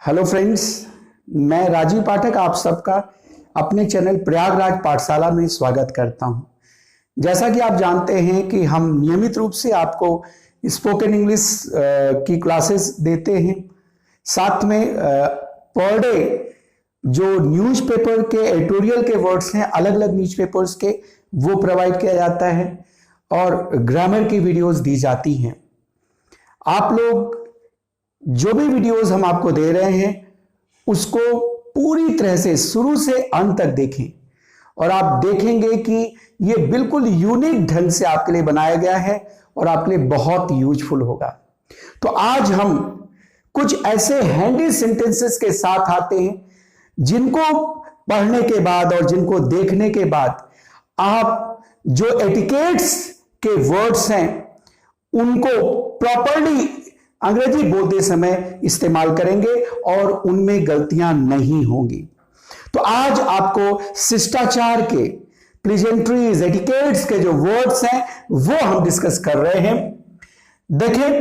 Hello friends, मैं राजीव पाठक आप सबका अपने चैनल प्रयागराज पाठशाला में स्वागत करता हूं। जैसा कि आप जानते हैं कि हम नियमित रूप से आपको स्पोकन इंग्लिश की क्लासेस देते हैं। साथ में पर डे जो न्यूज़पेपर के एडिटोरियल के वर्ड्स हैं, अलग अलग न्यूज़पेपर्स के, वो प्रोवाइड किया जाता है और ग्रामर की वीडियोस दी जाती हैं। आप लोग जो भी वीडियोस हम आपको दे रहे हैं उसको पूरी तरह से शुरू से अंत तक देखें और आप देखेंगे कि ये बिल्कुल यूनिक ढंग से आपके लिए बनाया गया है और आपके लिए बहुत यूजफुल होगा। तो आज हम कुछ ऐसे हैंडी सेंटेंसेस के साथ आते हैं जिनको पढ़ने के बाद और जिनको देखने के बाद आप जो एटिकेट्स के वर्ड्स हैं उनको प्रॉपर्ली अंग्रेजी बोलते समय इस्तेमाल करेंगे और उनमें गलतियां नहीं होंगी। तो आज आपको शिष्टाचार के, प्लीजेंट्रीज, एटिकेट्स के जो वर्ड्स हैं वो हम डिस्कस कर रहे हैं। देखें,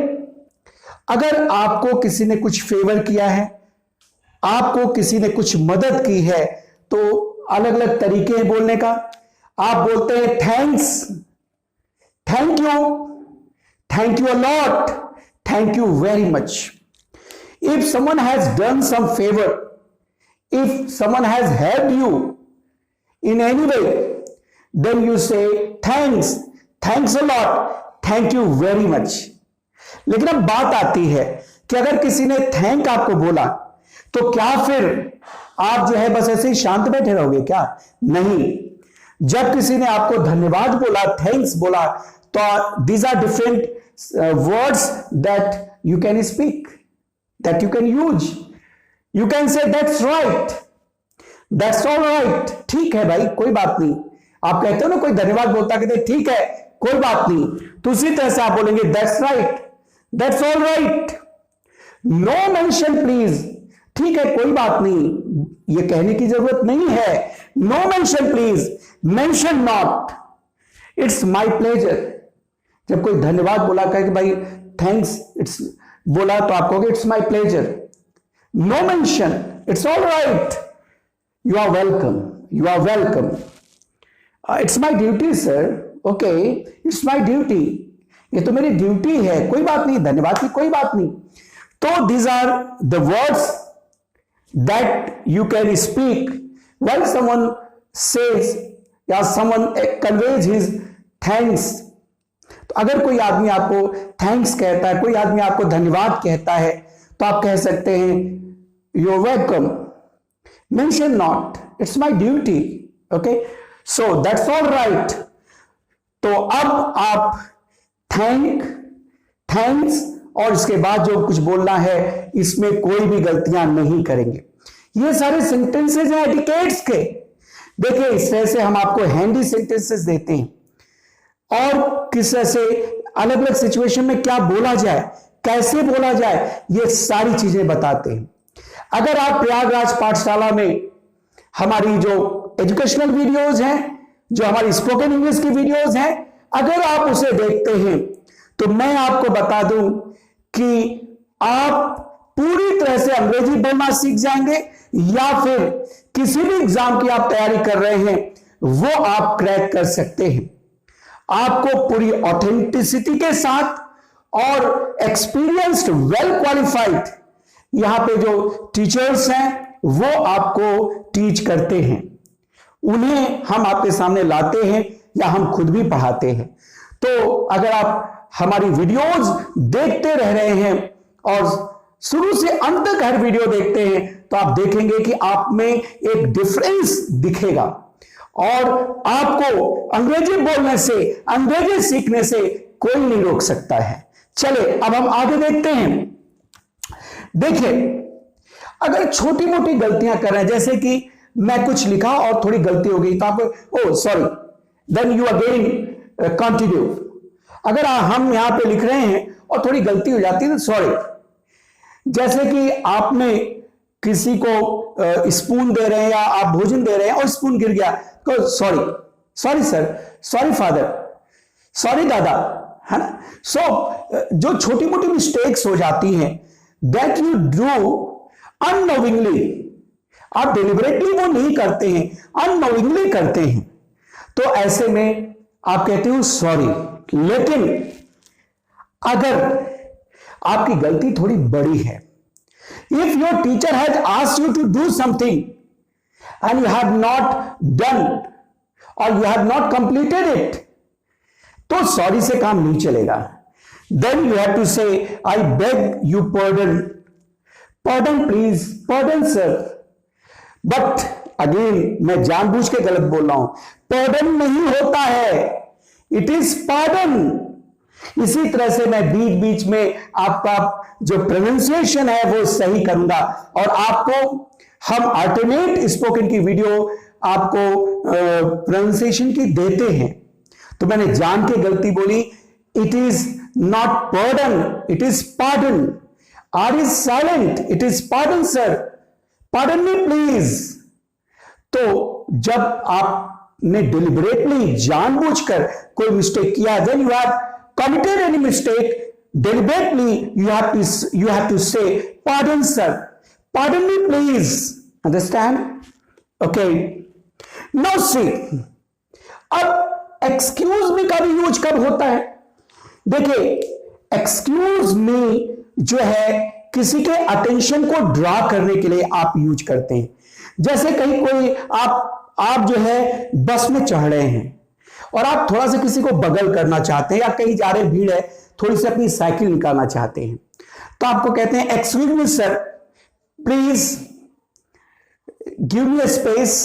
अगर आपको किसी ने कुछ फेवर किया है, आपको किसी ने कुछ मदद की है, तो अलग अलग तरीके हैं बोलने का। आप बोलते हैं thanks, thank you a lot, thank you very much. If someone has done some favor, if someone has helped you in any way, then you say thanks a lot, thank you very much. लेकिन अब बात आती है कि अगर किसी ने thank आपको बोला तो क्या फिर आप जो है बस ऐसे ही शांत बैठे रहोगे क्या? नहीं। जब किसी ने आपको धन्यवाद बोला, थैंक्स बोला, तो these are different words that you can speak, that you can use. You can say that's right, that's all right. ठीक है भाई, कोई बात नहीं। आप कहते हो ना, कोई धन्यवाद बोलता, कहते ठीक है कोई बात नहीं, तो उसी तरह से आप बोलेंगे that's right, that's all right. No mention please, ठीक है कोई बात नहीं, ये कहने की जरूरत नहीं है। No mention please, mention not, it's my pleasure. जब कोई धन्यवाद बोला, कहे कि भाई थैंक्स, इट्स बोला, तो आप कहोगे it's my pleasure. No mention, it's all right, you are welcome, you are welcome, it's my duty sir, okay it's my duty, ये तो मेरी ड्यूटी है, कोई बात नहीं, धन्यवाद की कोई बात नहीं। तो these are the words that you can speak when someone says या समवन कन्वेज हिज थैंक्स। तो अगर कोई आदमी आपको थैंक्स कहता है, कोई आदमी आपको धन्यवाद कहता है, तो आप कह सकते हैं you are welcome, mention not, it's my duty, okay, so that's all right. तो अब आप थैंक्स और इसके बाद जो कुछ बोलना है इसमें कोई भी गलतियां नहीं करेंगे। ये सारे सेंटेंसेस हैं एटिकेट्स के। देखिए, इस तरह से हम आपको हैंडी सेंटेंसेस देते हैं और किस तरह से अलग अलग सिचुएशन में क्या बोला जाए, कैसे बोला जाए, ये सारी चीजें बताते हैं। अगर आप प्रयागराज पाठशाला में हमारी जो एजुकेशनल वीडियोस हैं, जो हमारी स्पोकन इंग्लिश की वीडियोस हैं, अगर आप उसे देखते हैं तो मैं आपको बता दूं कि आप पूरी तरह से अंग्रेजी बोलना सीख जाएंगे, या फिर किसी भी एग्जाम की आप तैयारी कर रहे हैं वो आप क्रैक कर सकते हैं। आपको पूरी ऑथेंटिसिटी के साथ और एक्सपीरियंस्ड, वेल क्वालिफाइड यहां पे जो टीचर्स हैं वो आपको टीच करते हैं, उन्हें हम आपके सामने लाते हैं या हम खुद भी पढ़ाते हैं। तो अगर आप हमारी वीडियोस देखते रह रहे हैं और शुरू से अंत तक हर वीडियो देखते हैं, तो आप देखेंगे कि आप में एक डिफरेंस दिखेगा और आपको अंग्रेजी बोलने से, अंग्रेजी सीखने से कोई नहीं रोक सकता है। चले अब हम आगे देखते हैं। देखिए, अगर छोटी मोटी गलतियां कर रहे हैं, जैसे कि मैं कुछ लिखा और थोड़ी गलती हो गई, तो आप oh sorry, then you again continue. अगर हम यहां पे लिख रहे हैं और थोड़ी गलती हो जाती है तो सॉरी। जैसे कि आपने किसी को स्पून दे रहे हैं या आप भोजन दे रहे हैं और स्पून गिर गया, तो sorry sir, sorry father, sorry दादा, है ना। सो जो छोटी मोटी मिस्टेक्स हो जाती हैं, दैट यू डू अननोविंगली, आप डिलिबरेटली वो नहीं करते हैं, अननोविंगली करते हैं, तो ऐसे में आप कहते हो सॉरी। लेकिन अगर आपकी गलती थोड़ी बड़ी है, if your teacher has asked you to do something and you have not done or you have not completed it, तो सॉरी से काम नहीं चलेगा। Then you have to say, I beg you pardon, pardon please, pardon sir, but again मैं जानबूझ के गलत बोल रहा हूं, pardon नहीं होता है, it is pardon। इसी तरह से मैं बीच बीच में आपका जो प्रोनाउंसिएशन है वो सही करूंगा, और आपको हम अल्टरनेट स्पोकन की वीडियो आपको प्रोनाउंसिएशन की देते हैं। तो मैंने जान के गलती बोली, it is not pardon, it is pardon. R is silent, it is pardon sir, pardon me please. तो जब आपने डिलिबरेटली जानबूझकर कोई मिस्टेक किया, when you have committed any mistake, deliberately you have to say pardon sir, pardon me please, understand? Okay, now see, अब excuse me का भी use कब होता है? देखिए, excuse me जो है किसी के अटेंशन को ड्रा करने के लिए आप यूज करते हैं। जैसे कहीं कोई आप जो है बस में चढ़ रहे हैं और आप थोड़ा सा किसी को बगल करना चाहते हैं, या कहीं जा रहे भीड़ है, थोड़ी सी अपनी साइकिल निकालना चाहते हैं, तो आपको कहते हैं excuse me sir, please give me space.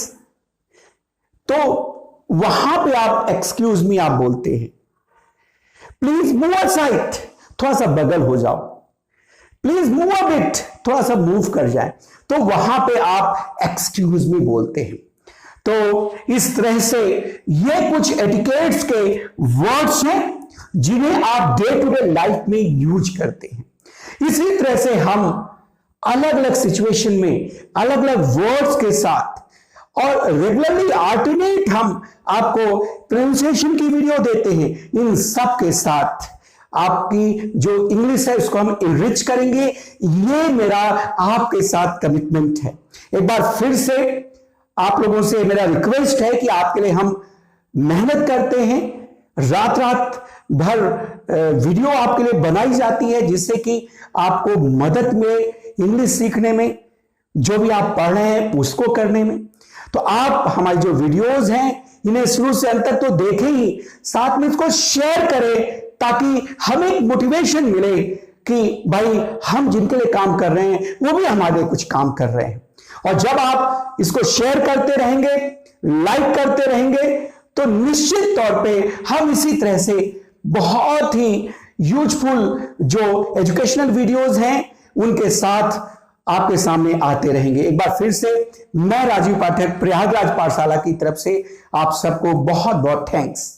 तो वहां पे आप एक्सक्यूज मी आप बोलते हैं। प्लीज मूव असाइड, थोड़ा सा बगल हो जाओ, प्लीज मूव अ बिट, थोड़ा सा मूव कर जाए, तो वहां पे आप एक्सक्यूज मी बोलते हैं। तो इस तरह से ये कुछ एटिकेट्स के वर्ड्स हैं जिन्हें आप डे टू डे लाइफ में यूज करते हैं। इसी तरह से हम अलग अलग सिचुएशन में अलग अलग वर्ड्स के साथ और रेगुलरली अल्टरनेट हम आपको प्रोनाउंसिएशन की वीडियो देते हैं। इन सब के साथ आपकी जो इंग्लिश है उसको हम इनरिच करेंगे, ये मेरा आपके साथ कमिटमेंट है। एक बार फिर से आप लोगों से मेरा रिक्वेस्ट है कि आपके लिए हम मेहनत करते हैं, रात रात भर वीडियो आपके लिए बनाई जाती है, जिससे कि आपको मदद में इंग्लिश सीखने में, जो भी आप पढ़ रहे हैं उसको करने में। तो आप हमारी जो वीडियोस हैं इन्हें शुरू से अंत तक तो देखें ही, साथ में इसको शेयर करें, ताकि हमें मोटिवेशन मिले कि भाई हम जिनके लिए काम कर रहे हैं वो भी हमारे लिए कुछ काम कर रहे हैं। और जब आप इसको शेयर करते रहेंगे, लाइक करते रहेंगे, तो निश्चित तौर पे हम इसी तरह से बहुत ही यूजफुल जो एजुकेशनल वीडियोस हैं उनके साथ आपके सामने आते रहेंगे। एक बार फिर से मैं राजीव पाठक प्रयागराज पाठशाला की तरफ से आप सबको बहुत बहुत थैंक्स।